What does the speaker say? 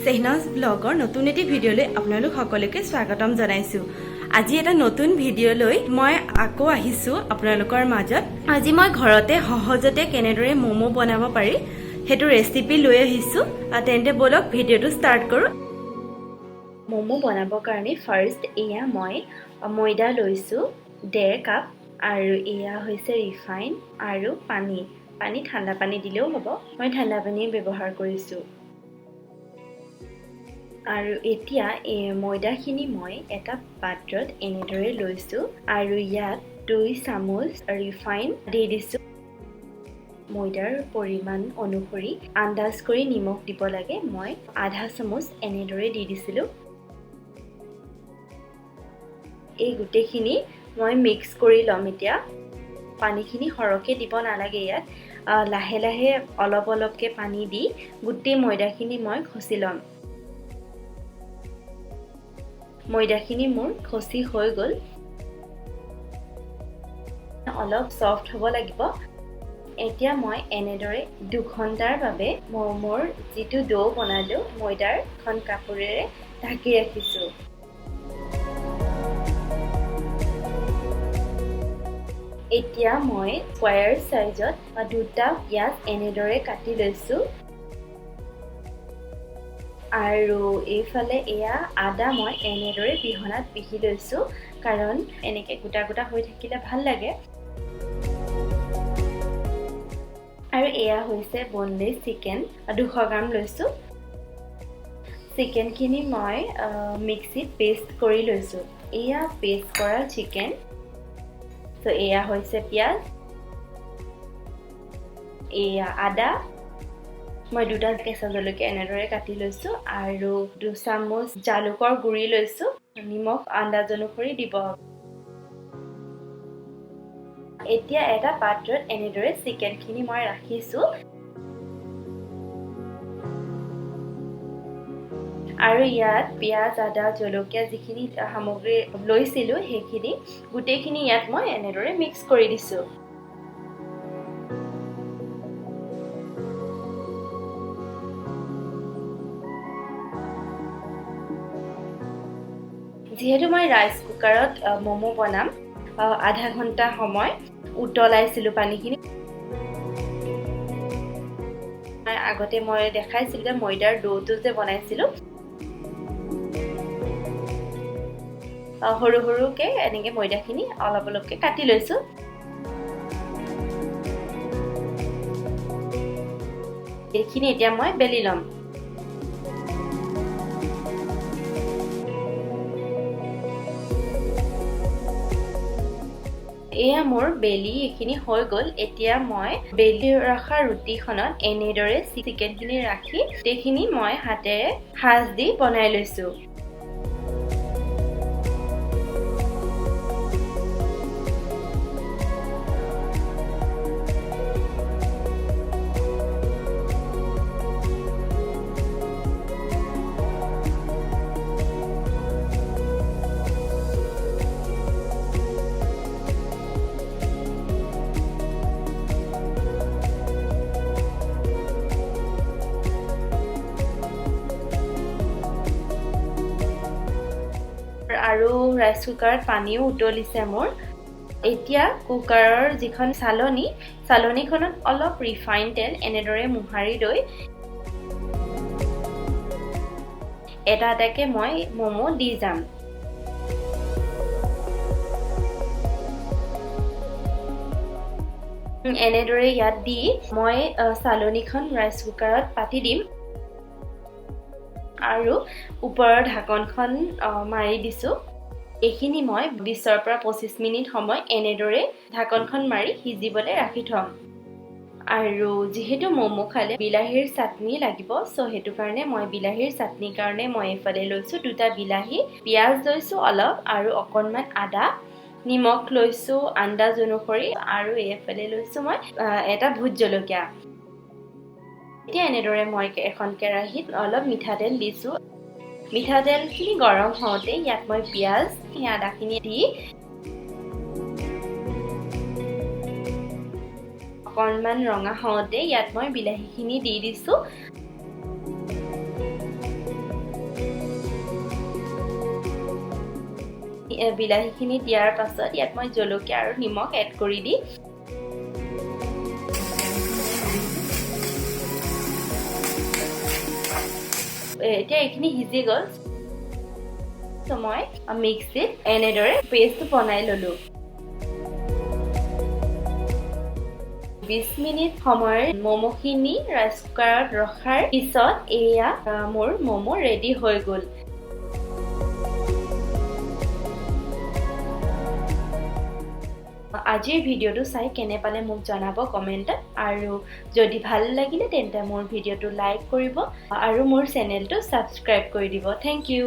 Sehnazs Vlogৰ নতুন এটি ভিডিঅ'লৈ আপোনালোক সকলোকে স্বাগতম জনাইছো। আজি এটা নতুন ভিডিঅ'লৈ মই আকৌ আহিছো আপোনালোকৰ মাজত। আজি মই ঘৰতে সহজতে কেনেদৰে মোমো বনাব পাৰি হেতু ৰেচিপি লৈ আহিছো। তেন্তে বলক ভিডিঅ'টো ষ্টাৰ্ট কৰো। মোমো বনাবৰ কাৰণে ফাৰ্ষ্ট এয়া মই ময়দা লৈছো 1.5 কাপ আৰু এয়া হৈছে ৰিফাইন আৰু পানী ঠাণ্ডা পানী দিলেও হ'ব। মই ঠাণ্ডা পানী ব্যৱহাৰ কৰিছো। আৰু এতিয়া ময়দাখিনি মই এটা পাত্ৰত এনেদৰে লৈছো আৰু ইয়াত 2 চামুচ ৰিফাইন দি দিছো। ময়দাৰ পৰিমাণ অনুসৰি আন্দাজ কৰি নিমখ দিব লাগে। মই আধা চামুচ এনেদৰে দি দিছিলো। এই গুটেখিনি মই মিক্স কৰি লম। এতিয়া পানীখিনি সৰহকৈ দিব নালাগে। ইয়াত লাহে লাহে অলপ অলপকৈ পানী দি গুটেই ময়দাখিনি মই খচি লম। ময়দাখিনি মোৰ খচি হৈ গ'ল। অলপ সফট হ'ব লাগিব। এতিয়া মই এনেদৰে 2 ঘণ্টাৰ বাবে মোমোৰ যিটো ডো বনালো ময়দাৰ এখন কাপোৰেৰে ঢাকি ৰাখিছো। এতিয়া মই স্কয়াৰ সাইজত দুটা পিয়াজ এনেদৰে কাটি লৈছো। আৰু এইফালে এয়া আদা মই এনেদৰে পিহনাত পিহি লৈছো, কাৰণ এনেকে গোটা গোটা হৈ থাকিলে ভাল লাগে। আৰু এয়া হৈছে বনলেছ চিকেন 200 গ্ৰাম লৈছো। চিকেনখিনি মই মিক্সিত পেষ্ট কৰি লৈছো। এয়া পেষ্ট কৰা চিকেন। তো এয়া হৈছে পিয়াজ, এয়া আদা, মই 2টা কেঁচা জলকীয়া এনেদৰে কাটি লৈছো আৰু 2 চামুচ জালুকৰ গুৰি লৈছো। নিমখ আন্দাজ অনুসৰি দিব। এতিয়া এটা পাত্ৰত এনেদৰে চিকেনখিনি মই ৰাখিছো আৰু ইয়াত পিয়াজ আদা জলকীয়া যিখিনি সামগ্ৰী লৈছিলো সেইখিনি গুটেইখিনি ইয়াত মই এনেদৰে মিক্স কৰি দিছো। যিহেতু মই ৰাইচ কুকাৰত মোমো বনাম, আধা ঘণ্টা সময় উতলাইছিলো পানীখিনি। আগতে মই দেখাইছিলো যে ময়দাৰ ডোটো যে বনাইছিলো, সৰু সৰুকে এনেকে ময়দাখিনি অলপ অলপকে কাটি লৈছো। এইখিনি এতিয়া মই বেলি ল'ম। এয়া মোৰ বেলি এইখিনি হৈ গ'ল। এতিয়া মই বেলি ৰখা ৰুটিখনত এনেদৰে চিকেনখিনি ৰাখি গোটেইখিনি মই হাতেৰে সাজ দি বনাই লৈছো। আৰু ৰাইচ কুকাৰত পানীও উতলিছে মোৰ। এতিয়া কুকাৰৰ যিখন চালনীখনত অলপ ৰিফাইন তেল এনেদৰে মোহাৰি লৈ এটা এটাকে মই মোমো দি যাম। এনেদৰে ইয়াত দি মই চালনীখন ৰাইচ কুকাৰত পাতি দিম আৰু ওপৰৰ ঢাকনখন মাৰি দিছো। এইখিনি মই 20 পৰা 25 মিনিট সময় এনেদৰে ঢাকনখন মাৰি সিজিবলৈ ৰাখি থম। আৰু যিহেতু মোমো খালে বিলাহীৰ চাটনি লাগিব, সো হেতু কাৰণে মই বিলাহীৰ চাটনিৰ কাৰণে মই এফালে লৈছো 2টা বিলাহী, পিয়াজ লৈছো অলপ আৰু অকণমান আদা, নিমখ লৈছো আন্দাজ অনুসৰি আৰু এফালে লৈছো মই এটা ভোট জলকীয়া। এতিয়া এনেদৰে মই এখন কেৰাহীত অলপ মিঠাতেল দিছো। মিঠাতেলখিনি গৰম হওঁতে ইয়াত মই পিয়াজ আদাখিনি দি অকণমান ৰঙা হওঁতে ইয়াত মই বিলাহীখিনি দি দিছো। বিলাহীখিনি দিয়াৰ পাছত ইয়াত মই জলকীয়া আৰু নিমখ এড কৰি দি এতিয়া এইখিনি সিজি গ'ল তো মই মিক্সিত এনেদৰে পেষ্ট বনাই ললো 20 মিনিট সময় মমোখিনি ৰাইচ কুকাৰত ৰখাৰ পিছত এয়া মোৰ মমো ৰেডি হৈ গ'ল আজিৰ ভিডিওটো চাই কেনে পালে মোক জনাব কমেন্টত আৰু যদি ভাল লাগিলে তেন্তে মোৰ ভিডিওটো লাইক কৰিব আৰু মোৰ চেনেলটো সাবস্ক্ৰাইব কৰি দিব থ্যাংক ইউ